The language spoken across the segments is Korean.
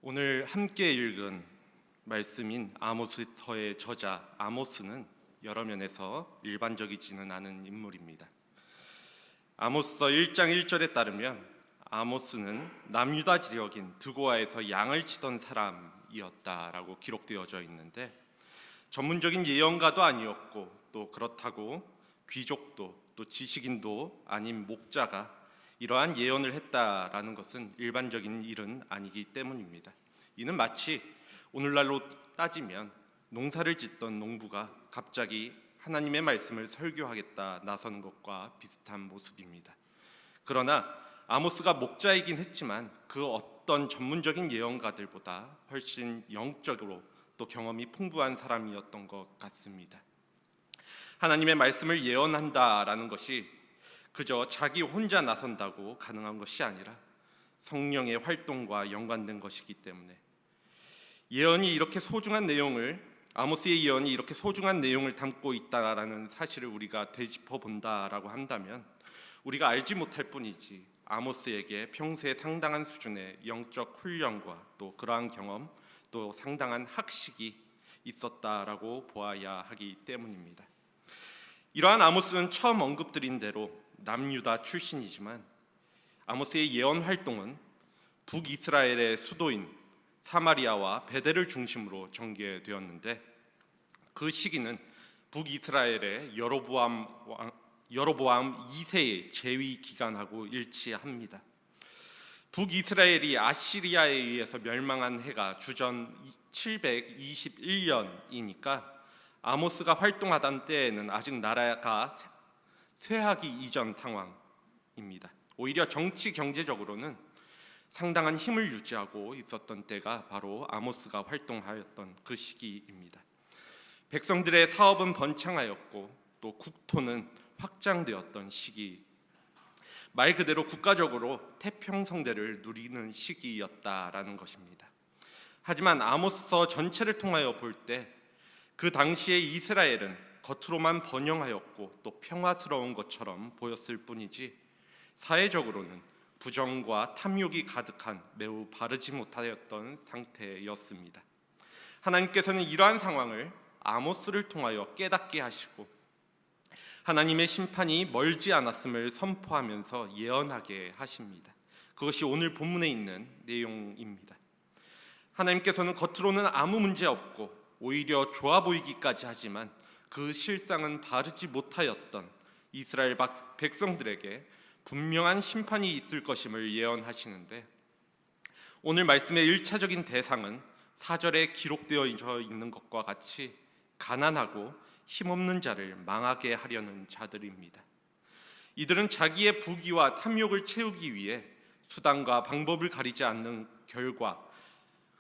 오늘 함께 읽은 말씀인 아모스서의 저자 아모스는 여러 면에서 일반적이지는 않은 인물입니다. 아모스서 1장 1절에 따르면 아모스는 남유다 지역인 드고아에서 양을 치던 사람이었다라고 기록되어져 있는데, 전문적인 예언가도 아니었고 또 그렇다고 귀족도 또 지식인도 아닌 목자가 이러한 예언을 했다라는 것은 일반적인 일은 아니기 때문입니다. 이는 마치 오늘날로 따지면 농사를 짓던 농부가 갑자기 하나님의 말씀을 설교하겠다 나서는 것과 비슷한 모습입니다. 그러나 아모스가 목자이긴 했지만 그 어떤 전문적인 예언가들보다 훨씬 영적으로 또 경험이 풍부한 사람이었던 것 같습니다. 하나님의 말씀을 예언한다라는 것이 그저 자기 혼자 나선다고 가능한 것이 아니라 성령의 활동과 연관된 것이기 때문에 아모스의 예언이 이렇게 소중한 내용을 담고 있다라는 사실을 우리가 되짚어 본다라고 한다면, 우리가 알지 못할 뿐이지 아모스에게 평소에 상당한 수준의 영적 훈련과 또 그러한 경험, 또 상당한 학식이 있었다라고 보아야 하기 때문입니다. 이러한 아모스는 처음 언급드린 대로 남유다 출신이지만 아모스의 예언 활동은 북이스라엘의 수도인 사마리아와 베델을 중심으로 전개되었는데, 그 시기는 북이스라엘의 여로보암 2세의 재위 기간하고 일치합니다. 북이스라엘이 아시리아에 의해서 멸망한 해가 주전 721년이니까 아모스가 활동하던 때에는 아직 나라가 쇠하기 이전 상황입니다. 오히려 정치 경제적으로는 상당한 힘을 유지하고 있었던 때가 바로 아모스가 활동하였던 그 시기입니다. 백성들의 사업은 번창하였고 또 국토는 확장되었던 시기, 말 그대로 국가적으로 태평성대를 누리는 시기였다라는 것입니다. 하지만 아모스서 전체를 통하여 볼 때 그 당시의 이스라엘은 겉으로만 번영하였고 또 평화스러운 것처럼 보였을 뿐이지 사회적으로는 부정과 탐욕이 가득한 매우 바르지 못하였던 상태였습니다. 하나님께서는 이러한 상황을 아모스를 통하여 깨닫게 하시고 하나님의 심판이 멀지 않았음을 선포하면서 예언하게 하십니다. 그것이 오늘 본문에 있는 내용입니다. 하나님께서는 겉으로는 아무 문제 없고 오히려 좋아 보이기까지 하지만 그 실상은 바르지 못하였던 이스라엘 백성들에게 분명한 심판이 있을 것임을 예언하시는데, 오늘 말씀의 1차적인 대상은 4절에 기록되어 있는 것과 같이 가난하고 힘없는 자를 망하게 하려는 자들입니다. 이들은 자기의 부귀와 탐욕을 채우기 위해 수단과 방법을 가리지 않는 결과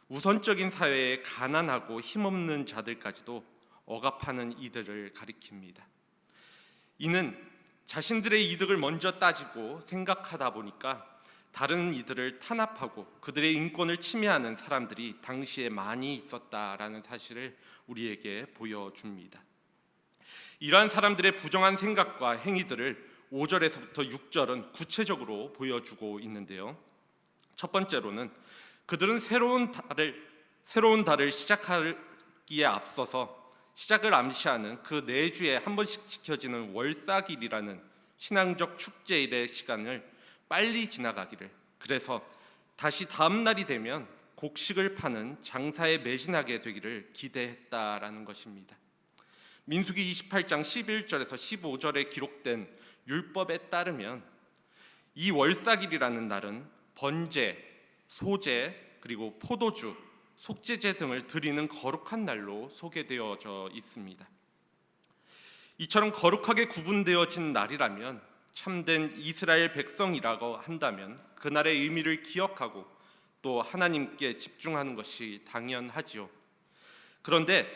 우선적인 사회에 가난하고 힘없는 자들까지도 억압하는 이들을 가리킵니다. 이는 자신들의 이득을 먼저 따지고 생각하다 보니까 다른 이들을 탄압하고 그들의 인권을 침해하는 사람들이 당시에 많이 있었다라는 사실을 우리에게 보여줍니다. 이러한 사람들의 부정한 생각과 행위들을 5절에서부터 6절은 구체적으로 보여주고 있는데요. 첫 번째로는 그들은 새로운 달을 시작하기에 앞서서 시작을 암시하는 그 내주에 한 번씩 지켜지는 월삭일이라는 신앙적 축제일의 시간을 빨리 지나가기를, 그래서 다시 다음 날이 되면 곡식을 파는 장사에 매진하게 되기를 기대했다라는 것입니다. 민수기 28장 11절에서 15절에 기록된 율법에 따르면 이 월삭일이라는 날은 번제, 소제, 그리고 포도주, 속죄제 등을 드리는 거룩한 날로 소개되어져 있습니다. 이처럼 거룩하게 구분되어진 날이라면 참된 이스라엘 백성이라고 한다면 그날의 의미를 기억하고 또 하나님께 집중하는 것이 당연하지요. 그런데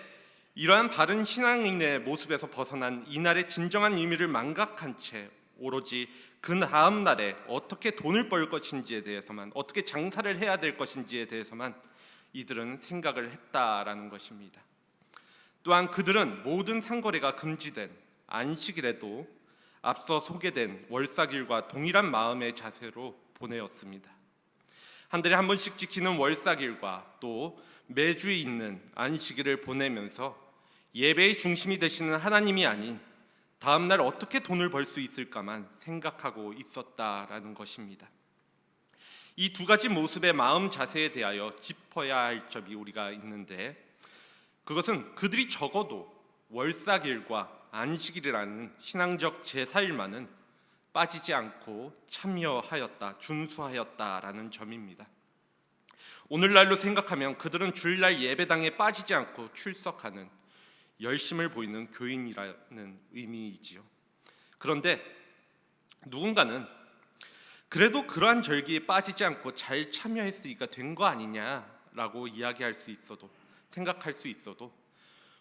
이러한 바른 신앙인의 모습에서 벗어난 이날의 진정한 의미를 망각한 채 오로지 그 다음 날에 어떻게 돈을 벌 것인지에 대해서만, 어떻게 장사를 해야 될 것인지에 대해서만 이들은 생각을 했다라는 것입니다. 또한 그들은 모든 상거래가 금지된 안식일에도 앞서 소개된 월삭일과 동일한 마음의 자세로 보내었습니다. 한 달에 한 번씩 지키는 월삭일과 또 매주 있는 안식일을 보내면서 예배의 중심이 되시는 하나님이 아닌 다음 날 어떻게 돈을 벌 수 있을까만 생각하고 있었다라는 것입니다. 이 두 가지 모습의 마음 자세에 대하여 짚어야 할 점이 우리가 있는데, 그것은 그들이 적어도 월삭일과 안식일이라는 신앙적 제사일만은 빠지지 않고 참여하였다, 준수하였다라는 점입니다. 오늘날로 생각하면 그들은 주일날 예배당에 빠지지 않고 출석하는 열심을 보이는 교인이라는 의미이지요. 그런데 누군가는 그래도 그러한 절기에 빠지지 않고 잘 참여했으니까 된 거 아니냐라고 이야기할 수 있어도, 생각할 수 있어도,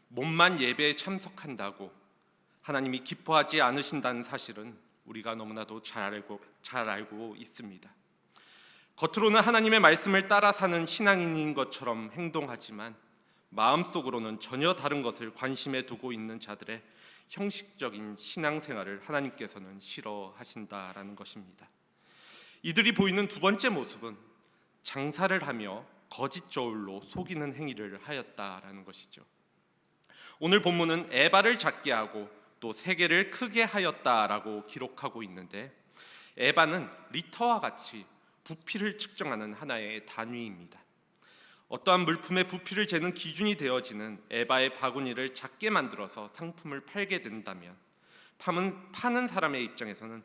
몸만 예배에 참석한다고 하나님이 기뻐하지 않으신다는 사실은 우리가 너무나도 잘 알고 있습니다. 겉으로는 하나님의 말씀을 따라 사는 신앙인인 것처럼 행동하지만 마음속으로는 전혀 다른 것을 관심에 두고 있는 자들의 형식적인 신앙생활을 하나님께서는 싫어하신다라는 것입니다. 이들이 보이는 두 번째 모습은 장사를 하며 거짓 저울로 속이는 행위를 하였다라는 것이죠. 오늘 본문은 에바를 작게 하고 또 세계를 크게 하였다라고 기록하고 있는데, 에바는 리터와 같이 부피를 측정하는 하나의 단위입니다. 어떠한 물품의 부피를 재는 기준이 되어지는 에바의 바구니를 작게 만들어서 상품을 팔게 된다면 파는 사람의 입장에서는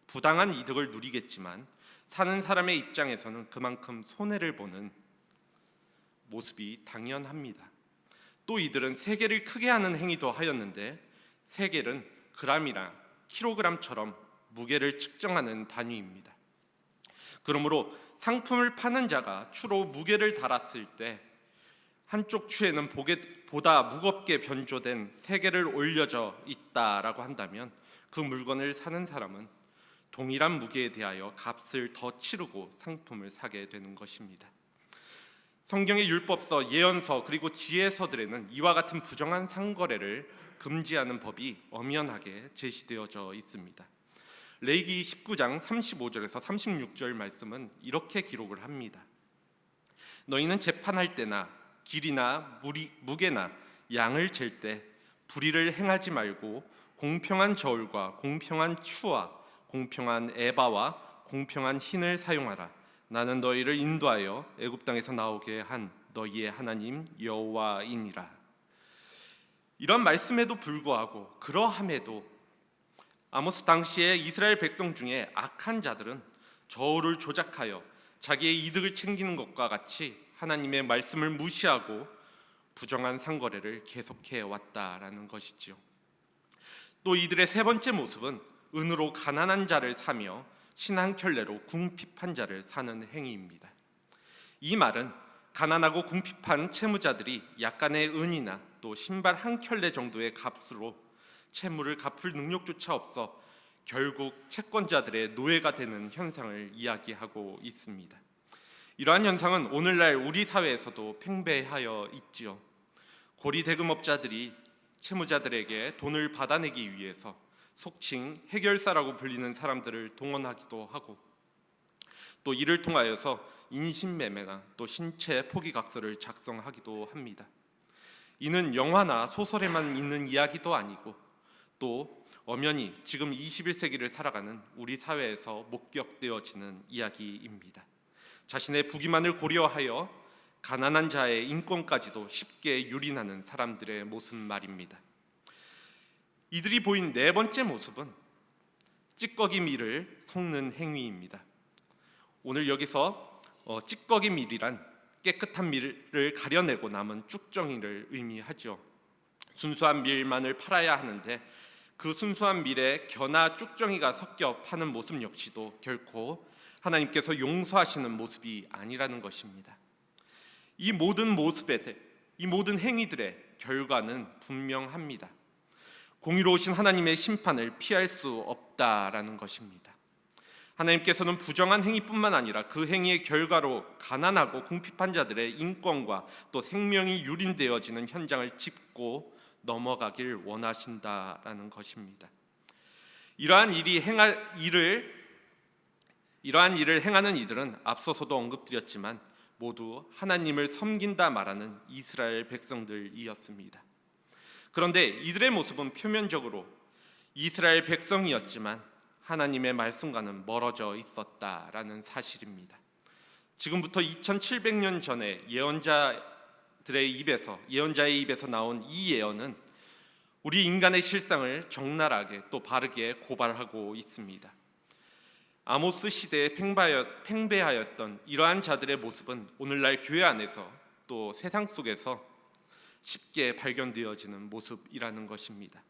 부당한 이득을 누리겠지만 사는 사람의 입장에서는 그만큼 손해를 보는 모습이 당연합니다. 또 이들은 세겔을 크게 하는 행위도 하였는데, 세겔은 그람이랑 킬로그램처럼 무게를 측정하는 단위입니다. 그러므로 상품을 파는 자가 추로 무게를 달았을 때 한쪽 추에는 보다 무겁게 변조된 세겔을 올려져 있다라고 한다면 그 물건을 사는 사람은 동일한 무게에 대하여 값을 더 치르고 상품을 사게 되는 것입니다. 성경의 율법서, 예언서 그리고 지혜서들에는 이와 같은 부정한 상거래를 금지하는 법이 엄연하게 제시되어져 있습니다. 레위기 19장 35절에서 36절 말씀은 이렇게 기록을 합니다. 너희는 재판할 때나 길이나 무게나 양을 잴 때 불의를 행하지 말고 공평한 저울과 공평한 추와 공평한 에바와 공평한 흰을 사용하라. 나는 너희를 인도하여 애굽 땅에서 나오게 한 너희의 하나님 여호와이니라. 이런 말씀에도 불구하고, 그러함에도 아모스 당시에 이스라엘 백성 중에 악한 자들은 저울을 조작하여 자기의 이득을 챙기는 것과 같이 하나님의 말씀을 무시하고 부정한 상거래를 계속해 왔다라는 것이지요. 또 이들의 세 번째 모습은 은으로 가난한 자를 사며 신 한 켤레로 궁핍한 자를 사는 행위입니다. 이 말은 가난하고 궁핍한 채무자들이 약간의 은이나 또 신발 한 켤레 정도의 값으로 채무를 갚을 능력조차 없어 결국 채권자들의 노예가 되는 현상을 이야기하고 있습니다. 이러한 현상은 오늘날 우리 사회에서도 팽배하여 있지요. 고리 대금업자들이 채무자들에게 돈을 받아내기 위해서 속칭 해결사라고 불리는 사람들을 동원하기도 하고, 또 이를 통하여서 인신매매나 또 신체 포기각서를 작성하기도 합니다. 이는 영화나 소설에만 있는 이야기도 아니고 또 엄연히 지금 21세기를 살아가는 우리 사회에서 목격되어지는 이야기입니다. 자신의 부기만을 고려하여 가난한 자의 인권까지도 쉽게 유린하는 사람들의 모습 말입니다. 이들이 보인 네 번째 모습은 찌꺼기 밀을 섞는 행위입니다. 오늘 여기서 찌꺼기 밀이란 깨끗한 밀을 가려내고 남은 쭉정이를 의미하죠. 순수한 밀만을 팔아야 하는데 그 순수한 밀에 겨나 쭉정이가 섞여 파는 모습 역시도 결코 하나님께서 용서하시는 모습이 아니라는 것입니다. 이 모든 행위들의 결과는 분명합니다. 공의로우신 하나님의 심판을 피할 수 없다라는 것입니다. 하나님께서는 부정한 행위뿐만 아니라 그 행위의 결과로 가난하고 궁핍한 자들의 인권과 또 생명이 유린되어지는 현장을 짚고 넘어가길 원하신다라는 것입니다. 이러한 일을 이러한 일을 행하는 이들은 앞서서도 언급드렸지만 모두 하나님을 섬긴다 말하는 이스라엘 백성들이었습니다. 그런데 이들의 모습은 표면적으로 이스라엘 백성이었지만 하나님의 말씀과는 멀어져 있었다라는 사실입니다. 지금부터 2700년 전에 예언자의 입에서 나온 이 예언은 우리 인간의 실상을 적나라하게 또 바르게 고발하고 있습니다. 아모스 시대에 팽배하였던 이러한 자들의 모습은 오늘날 교회 안에서 또 세상 속에서 쉽게 발견되어지는 모습이라는 것입니다.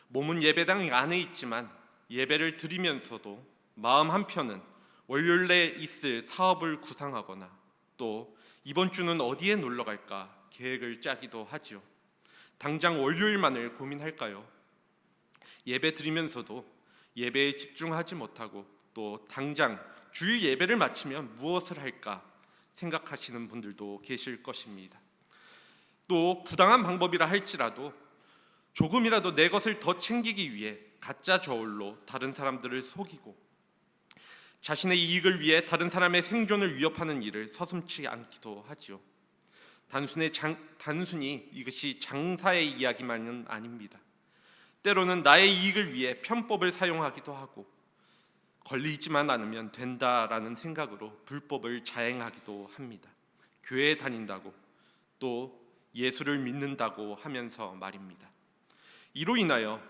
몸은 예배당 안에 있지만 예배를 드리면서도 마음 한편은 월요일에 있을 사업을 구상하거나 또 이번 주는 어디에 놀러 갈까 계획을 짜기도 하지요. 당장 월요일만을 고민할까요? 예배 드리면서도 예배에 집중하지 못하고 또 당장 주일 예배를 마치면 무엇을 할까 생각하시는 분들도 계실 것입니다. 또 부당한 방법이라 할지라도 조금이라도 내 것을 더 챙기기 위해 가짜 저울로 다른 사람들을 속이고 자신의 이익을 위해 다른 사람의 생존을 위협하는 일을 서슴지 않기도 하지요. 단순히 이것이 장사의 이야기만은 아닙니다. 때로는 나의 이익을 위해 편법을 사용하기도 하고 걸리지만 않으면 된다라는 생각으로 불법을 자행하기도 합니다. 교회에 다닌다고 또 예수를 믿는다고 하면서 말입니다. 이로 인하여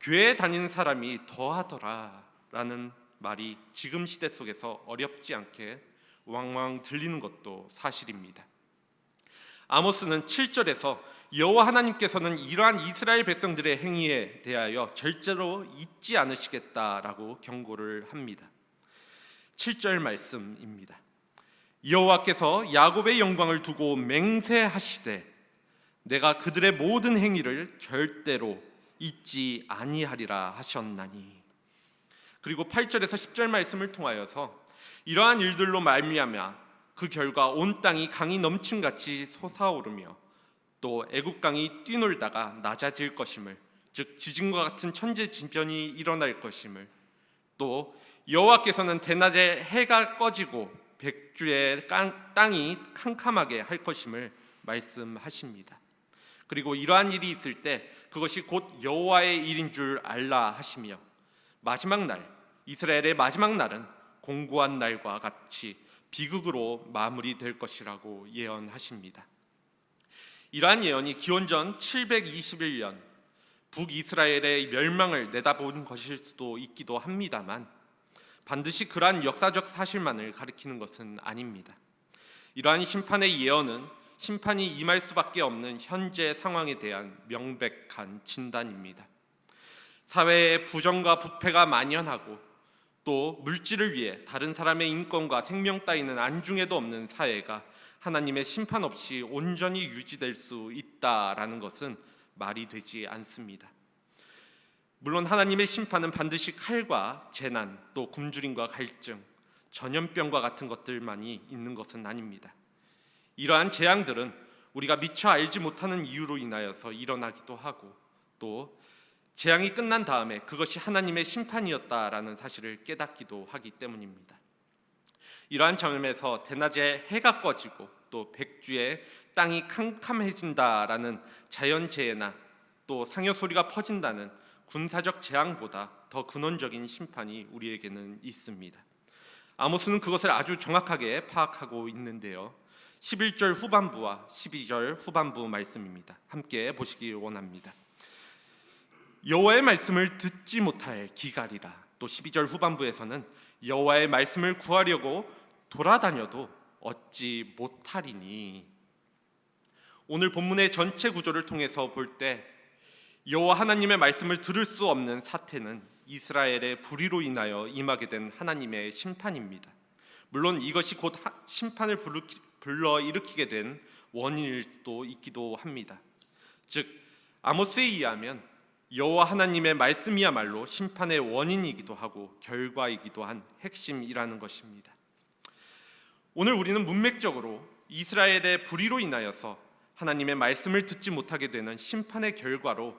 교회에 다니는 사람이 더하더라라는 말이 지금 시대 속에서 어렵지 않게 왕왕 들리는 것도 사실입니다. 아모스는 7절에서 여호와 하나님께서는 이러한 이스라엘 백성들의 행위에 대하여 절대로 잊지 않으시겠다라고 경고를 합니다. 7절 말씀입니다. 여호와께서 야곱의 영광을 두고 맹세하시되 내가 그들의 모든 행위를 절대로 잊지 아니하리라 하셨나니. 그리고 8절에서 10절 말씀을 통하여서 이러한 일들로 말미암아 그 결과 온 땅이 강이 넘침같이 솟아오르며 또 애굽 강이 뛰놀다가 낮아질 것임을, 즉 지진과 같은 천재지변이 일어날 것임을, 또 여호와께서는 대낮에 해가 꺼지고 백주에 땅이 캄캄하게 할 것임을 말씀하십니다. 그리고 이러한 일이 있을 때 그것이 곧 여호와의 일인 줄 알라 하시며 마지막 날, 이스라엘의 마지막 날은 공고한 날과 같이 비극으로 마무리될 것이라고 예언하십니다. 이러한 예언이 기원전 721년 북이스라엘의 멸망을 내다본 것일 수도 있기도 합니다만 반드시 그러한 역사적 사실만을 가리키는 것은 아닙니다. 이러한 심판의 예언은 심판이 임할 수밖에 없는 현재 상황에 대한 명백한 진단입니다. 사회에 부정과 부패가 만연하고 또 물질을 위해 다른 사람의 인권과 생명 따위는 안중에도 없는 사회가 하나님의 심판 없이 온전히 유지될 수 있다라는 것은 말이 되지 않습니다. 물론 하나님의 심판은 반드시 칼과 재난, 또 굶주림과 갈증, 전염병과 같은 것들만이 있는 것은 아닙니다. 이러한 재앙들은 우리가 미처 알지 못하는 이유로 인하여서 일어나기도 하고 또 재앙이 끝난 다음에 그것이 하나님의 심판이었다라는 사실을 깨닫기도 하기 때문입니다. 이러한 점에서 대낮에 해가 꺼지고 또 백주에 땅이 캄캄해진다라는 자연재해나 또 상여소리가 퍼진다는 군사적 재앙보다 더 근원적인 심판이 우리에게는 있습니다. 아모스는 그것을 아주 정확하게 파악하고 있는데요. 11절 후반부와 12절 후반부 말씀입니다. 함께 보시기 원합니다. 여호와의 말씀을 듣지 못할 기갈이라. 또 12절 후반부에서는 여호와의 말씀을 구하려고 돌아다녀도 얻지 못하리니. 오늘 본문의 전체 구조를 통해서 볼 때 여호와 하나님의 말씀을 들을 수 없는 사태는 이스라엘의 불의로 인하여 임하게 된 하나님의 심판입니다. 물론 이것이 곧 심판을 불러일으키게 된 원인일 수도 있기도 합니다. 즉 아모스에 의하면 여호와 하나님의 말씀이야말로 심판의 원인이기도 하고 결과이기도 한 핵심이라는 것입니다. 오늘 우리는 문맥적으로 이스라엘의 불의로 인하여서 하나님의 말씀을 듣지 못하게 되는 심판의 결과로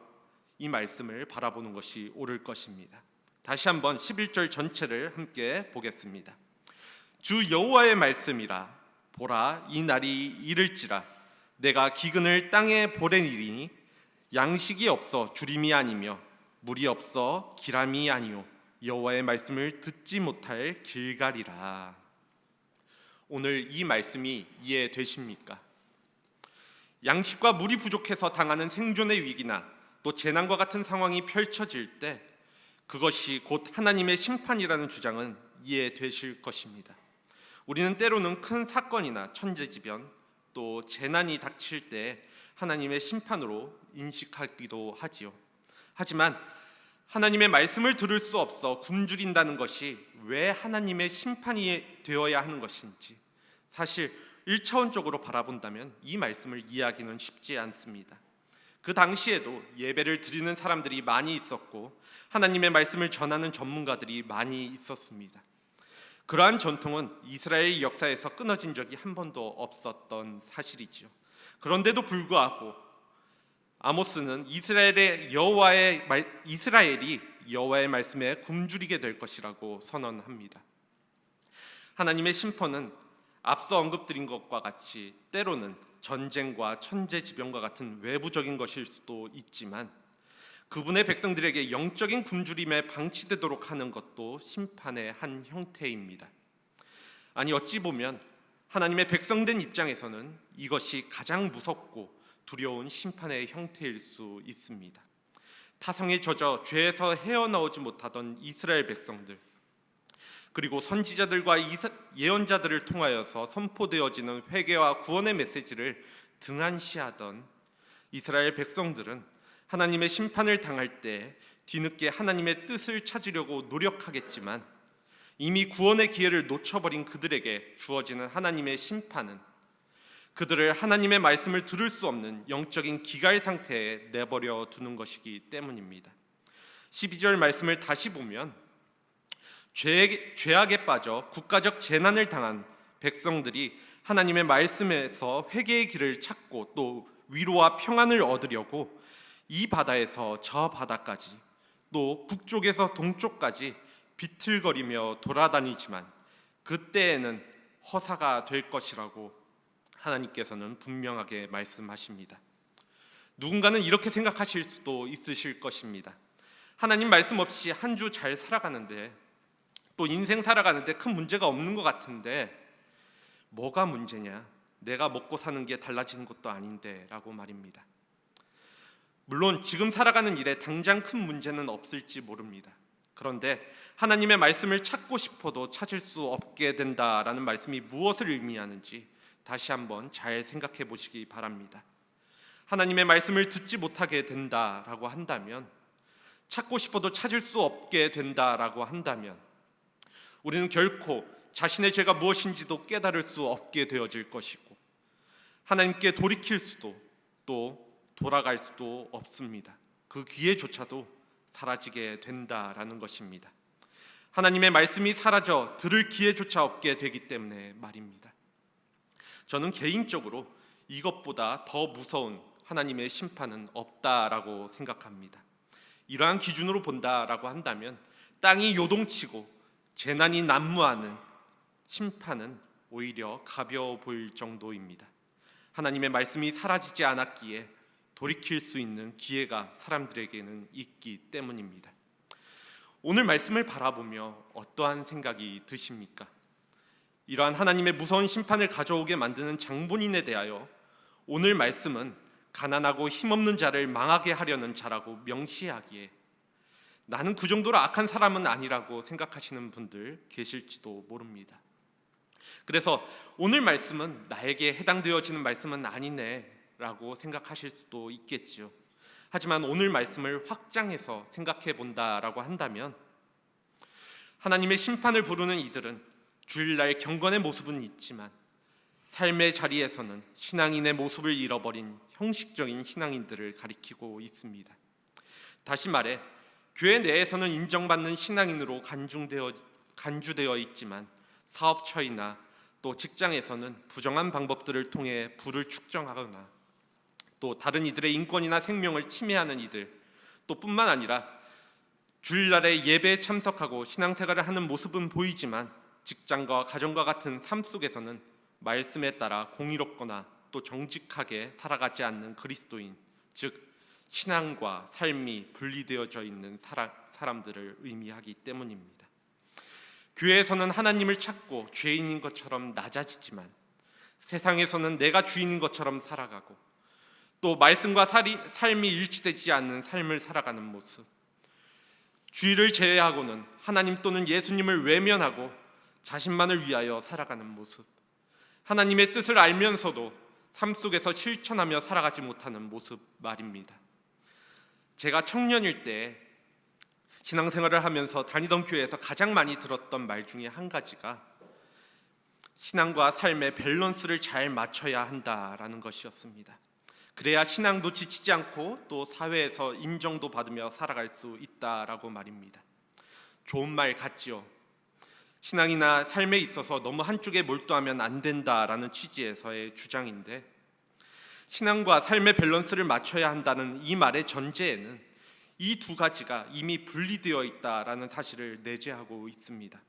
이 말씀을 바라보는 것이 옳을 것입니다. 다시 한번 11절 전체를 함께 보겠습니다. 주 여호와의 말씀이라. 보라, 이 날이 이를지라. 내가 기근을 땅에 보내리니 양식이 없어 주림이 아니며 물이 없어 기람이 아니요 여호와의 말씀을 듣지 못할 길가리라. 오늘 이 말씀이 이해되십니까? 양식과 물이 부족해서 당하는 생존의 위기나 또 재난과 같은 상황이 펼쳐질 때 그것이 곧 하나님의 심판이라는 주장은 이해되실 것입니다. 우리는 때로는 큰 사건이나 천재지변 또 재난이 닥칠 때 하나님의 심판으로 인식하기도 하지요. 하지만 하나님의 말씀을 들을 수 없어 굶주린다는 것이 왜 하나님의 심판이 되어야 하는 것인지 사실 1차원적으로 바라본다면 이 말씀을 이해하기는 쉽지 않습니다. 그 당시에도 예배를 드리는 사람들이 많이 있었고 하나님의 말씀을 전하는 전문가들이 많이 있었습니다. 그러한 전통은 이스라엘 역사에서 끊어진 적이 한 번도 없었던 사실이지요. 그런데도 불구하고 아모스는 이스라엘이 여호와의 말씀에 굶주리게 될 것이라고 선언합니다. 하나님의 심판은 앞서 언급드린 것과 같이 때로는 전쟁과 천재지변과 같은 외부적인 것일 수도 있지만 그분의 백성들에게 영적인 굶주림에 방치되도록 하는 것도 심판의 한 형태입니다. 아니 어찌 보면 하나님의 백성된 입장에서는 이것이 가장 무섭고 두려운 심판의 형태일 수 있습니다. 타성에 젖어 죄에서 헤어나오지 못하던 이스라엘 백성들, 그리고 선지자들과 예언자들을 통하여서 선포되어지는 회개와 구원의 메시지를 등한시하던 이스라엘 백성들은 하나님의 심판을 당할 때 뒤늦게 하나님의 뜻을 찾으려고 노력하겠지만 이미 구원의 기회를 놓쳐버린 그들에게 주어지는 하나님의 심판은 그들을 하나님의 말씀을 들을 수 없는 영적인 기갈 상태에 내버려 두는 것이기 때문입니다. 12절 말씀을 다시 보면 죄악에 빠져 국가적 재난을 당한 백성들이 하나님의 말씀에서 회개의 길을 찾고 또 위로와 평안을 얻으려고 이 바다에서 저 바다까지 또 북쪽에서 동쪽까지 비틀거리며 돌아다니지만 그때에는 허사가 될 것이라고 하나님께서는 분명하게 말씀하십니다. 누군가는 이렇게 생각하실 수도 있으실 것입니다. 하나님 말씀 없이 한 주 잘 살아가는데 또 인생 살아가는데 큰 문제가 없는 것 같은데 뭐가 문제냐? 내가 먹고 사는 게 달라지는 것도 아닌데 라고 말입니다. 물론 지금 살아가는 일에 당장 큰 문제는 없을지 모릅니다. 그런데 하나님의 말씀을 찾고 싶어도 찾을 수 없게 된다라는 말씀이 무엇을 의미하는지 다시 한번 잘 생각해 보시기 바랍니다. 하나님의 말씀을 듣지 못하게 된다라고 한다면, 찾고 싶어도 찾을 수 없게 된다라고 한다면 우리는 결코 자신의 죄가 무엇인지도 깨달을 수 없게 되어질 것이고 하나님께 돌이킬 수도 또 돌아갈 수도 없습니다. 그 기회조차도 사라지게 된다라는 것입니다. 하나님의 말씀이 사라져 들을 기회조차 없게 되기 때문에 말입니다. 저는 개인적으로 이것보다 더 무서운 하나님의 심판은 없다라고 생각합니다. 이러한 기준으로 본다라고 한다면 땅이 요동치고 재난이 난무하는 심판은 오히려 가벼워 보일 정도입니다. 하나님의 말씀이 사라지지 않았기에 돌이킬 수 있는 기회가 사람들에게는 있기 때문입니다. 오늘 말씀을 바라보며 어떠한 생각이 드십니까? 이러한 하나님의 무서운 심판을 가져오게 만드는 장본인에 대하여 오늘 말씀은 가난하고 힘없는 자를 망하게 하려는 자라고 명시하기에 나는 그 정도로 악한 사람은 아니라고 생각하시는 분들 계실지도 모릅니다. 그래서 오늘 말씀은 나에게 해당되어지는 말씀은 아니네 라고 생각하실 수도 있겠지요. 하지만 오늘 말씀을 확장해서 생각해 본다라고 한다면 하나님의 심판을 부르는 이들은 주일날 경건의 모습은 있지만 삶의 자리에서는 신앙인의 모습을 잃어버린 형식적인 신앙인들을 가리키고 있습니다. 다시 말해 교회 내에서는 인정받는 신앙인으로 간주되어 있지만 사업처이나 또 직장에서는 부정한 방법들을 통해 부를 축적하거나 또 다른 이들의 인권이나 생명을 침해하는 이들, 또 뿐만 아니라 주일날에 예배에 참석하고 신앙생활을 하는 모습은 보이지만 직장과 가정과 같은 삶 속에서는 말씀에 따라 공의롭거나 또 정직하게 살아가지 않는 그리스도인, 즉 신앙과 삶이 분리되어져 있는 사람들을 의미하기 때문입니다. 교회에서는 하나님을 찾고 죄인인 것처럼 낮아지지만 세상에서는 내가 주인인 것처럼 살아가고 또 말씀과 삶이 일치되지 않는 삶을 살아가는 모습, 주의를 제외하고는 하나님 또는 예수님을 외면하고 자신만을 위하여 살아가는 모습, 하나님의 뜻을 알면서도 삶 속에서 실천하며 살아가지 못하는 모습 말입니다. 제가 청년일 때 신앙생활을 하면서 다니던 교회에서 가장 많이 들었던 말 중에 한 가지가 신앙과 삶의 밸런스를 잘 맞춰야 한다라는 것이었습니다. 그래야 신앙도 지치지 않고 또 사회에서 인정도 받으며 살아갈 수 있다라고 말입니다. 좋은 말 같지요. 신앙이나 삶에 있어서 너무 한쪽에 몰두하면 안 된다라는 취지에서의 주장인데, 신앙과 삶의 밸런스를 맞춰야 한다는 이 말의 전제에는 이 두 가지가 이미 분리되어 있다라는 사실을 내재하고 있습니다.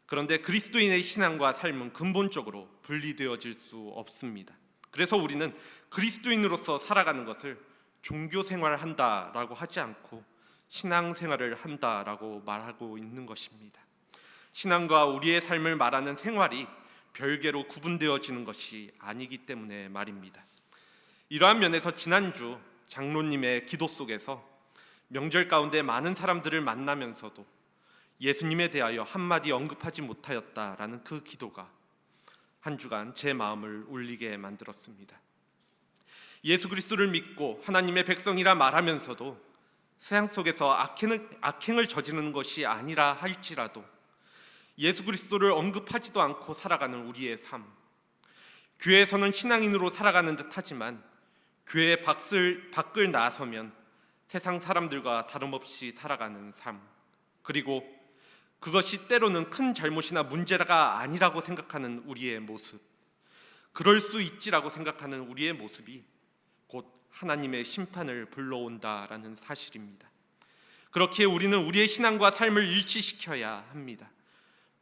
그런데 그리스도인의 신앙과 삶은 근본적으로 분리되어질 수 없습니다. 그래서 우리는 그리스도인으로서 살아가는 것을 종교 생활을 한다라고 하지 않고 신앙생활을 한다라고 말하고 있는 것입니다. 신앙과 우리의 삶을 말하는 생활이 별개로 구분되어지는 것이 아니기 때문에 말입니다. 이러한 면에서 지난주 장로님의 기도 속에서 명절 가운데 많은 사람들을 만나면서도 예수님에 대하여 한마디 언급하지 못하였다라는 그 기도가 한 주간 제 마음을 울리게 만들었습니다. 예수 그리스도를 믿고 하나님의 백성이라 말하면서도 세상 속에서 악행을 저지르는 것이 아니라 할지라도 예수 그리스도를 언급하지도 않고 살아가는 우리의 삶, 교회에서는 신앙인으로 살아가는 듯 하지만 교회 밖을 나서면 세상 사람들과 다름없이 살아가는 삶, 그리고 그것이 때로는 큰 잘못이나 문제가 아니라고 생각하는 우리의 모습, 그럴 수 있지라고 생각하는 우리의 모습이 곧 하나님의 심판을 불러온다라는 사실입니다. 그렇기에 우리는 우리의 신앙과 삶을 일치시켜야 합니다.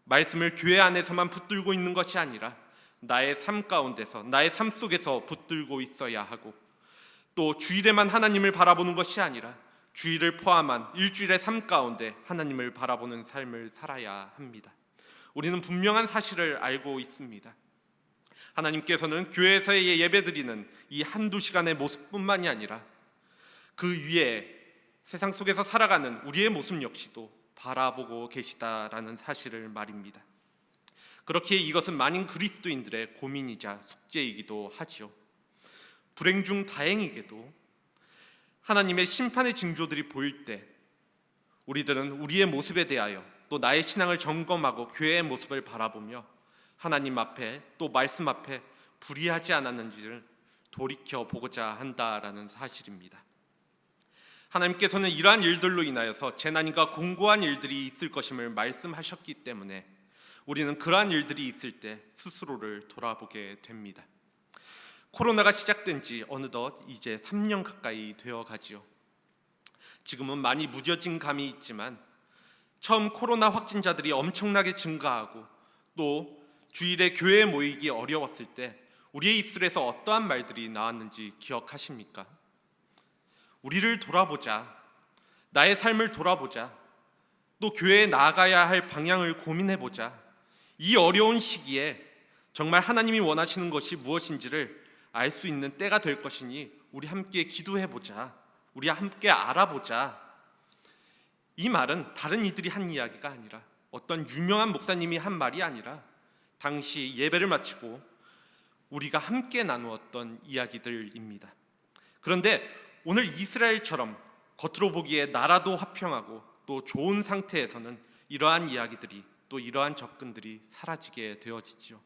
말씀을 교회 안에서만 붙들고 있는 것이 아니라 나의 삶 가운데서, 나의 삶 속에서 붙들고 있어야 하고, 또 주일에만 하나님을 바라보는 것이 아니라 주일을 포함한 일주일의 삶 가운데 하나님을 바라보는 삶을 살아야 합니다. 우리는 분명한 사실을 알고 있습니다. 하나님께서는 교회에서의 예배드리는 이 한두 시간의 모습뿐만이 아니라 그 위에 세상 속에서 살아가는 우리의 모습 역시도 바라보고 계시다라는 사실을 말입니다. 그렇기에 이것은 많은 그리스도인들의 고민이자 숙제이기도 하지요. 불행 중 다행이게도 하나님의 심판의 징조들이 보일 때 우리들은 우리의 모습에 대하여 또 나의 신앙을 점검하고 교회의 모습을 바라보며 하나님 앞에 또 말씀 앞에 불의하지 않았는지를 돌이켜보고자 한다라는 사실입니다. 하나님께서는 이러한 일들로 인하여서 재난과 공고한 일들이 있을 것임을 말씀하셨기 때문에 우리는 그러한 일들이 있을 때 스스로를 돌아보게 됩니다. 코로나가 시작된 지 어느덧 이제 3년 가까이 되어 가지요. 지금은 많이 무뎌진 감이 있지만 처음 코로나 확진자들이 엄청나게 증가하고 또 주일에 교회에 모이기 어려웠을 때 우리의 입술에서 어떠한 말들이 나왔는지 기억하십니까? 우리를 돌아보자, 나의 삶을 돌아보자, 또 교회에 나아가야 할 방향을 고민해보자. 이 어려운 시기에 정말 하나님이 원하시는 것이 무엇인지를 알 수 있는 때가 될 것이니 우리 함께 기도해보자, 우리 함께 알아보자. 이 말은 다른 이들이 한 이야기가 아니라 어떤 유명한 목사님이 한 말이 아니라 당시 예배를 마치고 우리가 함께 나누었던 이야기들입니다. 그런데 오늘 이스라엘처럼 겉으로 보기에 나라도 화평하고 또 좋은 상태에서는 이러한 이야기들이 또 이러한 접근들이 사라지게 되어지죠.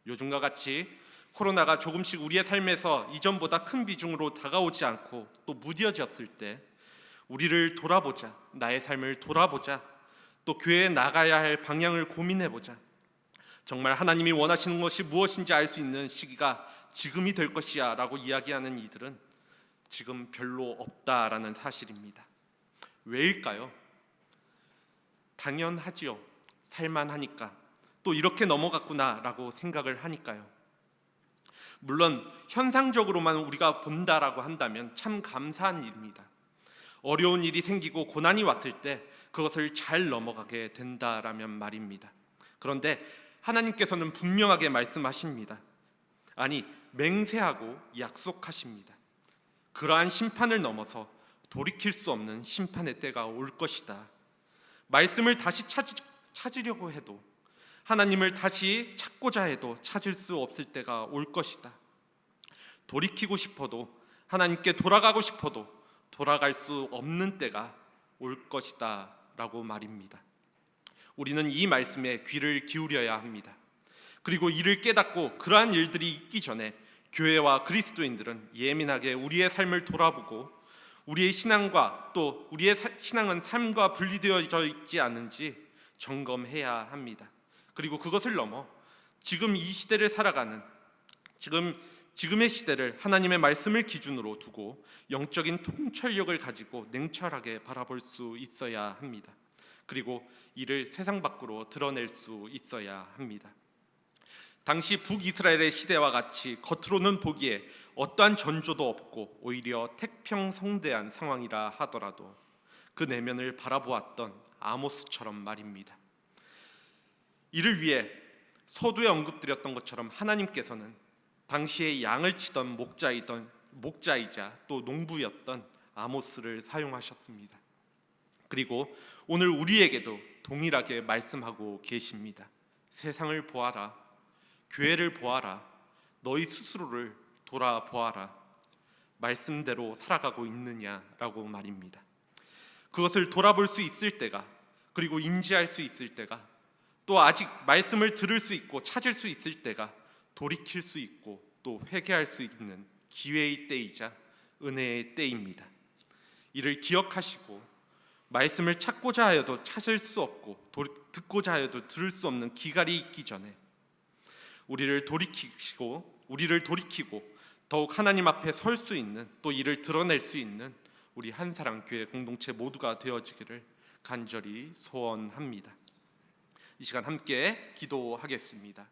요즘과 같이 코로나가 조금씩 우리의 삶에서 이전보다 큰 비중으로 다가오지 않고 또 무뎌졌을 때 우리를 돌아보자, 나의 삶을 돌아보자, 또 교회에 나가야 할 방향을 고민해보자. 정말 하나님이 원하시는 것이 무엇인지 알 수 있는 시기가 지금이 될 것이야 라고 이야기하는 이들은 지금 별로 없다라는 사실입니다. 왜일까요? 당연하지요. 살만하니까. 또 이렇게 넘어갔구나라고 생각을 하니까요. 물론 현상적으로만 우리가 본다라고 한다면 참 감사한 일입니다. 어려운 일이 생기고 고난이 왔을 때 그것을 잘 넘어가게 된다라면 말입니다. 그런데 하나님께서는 분명하게 말씀하십니다. 아니, 맹세하고 약속하십니다. 그러한 심판을 넘어서 돌이킬 수 없는 심판의 때가 올 것이다. 말씀을 다시 찾으려고 해도, 하나님을 다시 찾고자 해도 찾을 수 없을 때가 올 것이다. 돌이키고 싶어도, 하나님께 돌아가고 싶어도 돌아갈 수 없는 때가 올 것이다 라고 말입니다. 우리는 이 말씀에 귀를 기울여야 합니다. 그리고 이를 깨닫고 그러한 일들이 있기 전에 교회와 그리스도인들은 예민하게 우리의 삶을 돌아보고 우리의 신앙과 또 우리의 신앙은 삶과 분리되어져 있지 않은지 점검해야 합니다. 그리고 그것을 넘어 지금 이 시대를 살아가는 지금의 시대를 하나님의 말씀을 기준으로 두고 영적인 통찰력을 가지고 냉철하게 바라볼 수 있어야 합니다. 그리고 이를 세상 밖으로 드러낼 수 있어야 합니다. 당시 북이스라엘의 시대와 같이 겉으로는 보기에 어떠한 전조도 없고 오히려 태평성대한 상황이라 하더라도 그 내면을 바라보았던 아모스처럼 말입니다. 이를 위해 서두에 언급드렸던 것처럼 하나님께서는 당시에 양을 치던 목자이자 또 농부였던 아모스를 사용하셨습니다. 그리고 오늘 우리에게도 동일하게 말씀하고 계십니다. 세상을 보아라, 교회를 보아라, 너희 스스로를 돌아보아라. 말씀대로 살아가고 있느냐라고 말입니다. 그것을 돌아볼 수 있을 때가, 그리고 인지할 수 있을 때가, 또 아직 말씀을 들을 수 있고 찾을 수 있을 때가 돌이킬 수 있고 또 회개할 수 있는 기회의 때이자 은혜의 때입니다. 이를 기억하시고 말씀을 찾고자 하여도 찾을 수 없고 듣고자 하여도 들을 수 없는 기갈이 있기 전에 우리를 돌이키고 더욱 하나님 앞에 설 수 있는, 또 이를 드러낼 수 있는 우리 한사랑교회 공동체 모두가 되어지기를 간절히 소원합니다. 이 시간 함께 기도하겠습니다.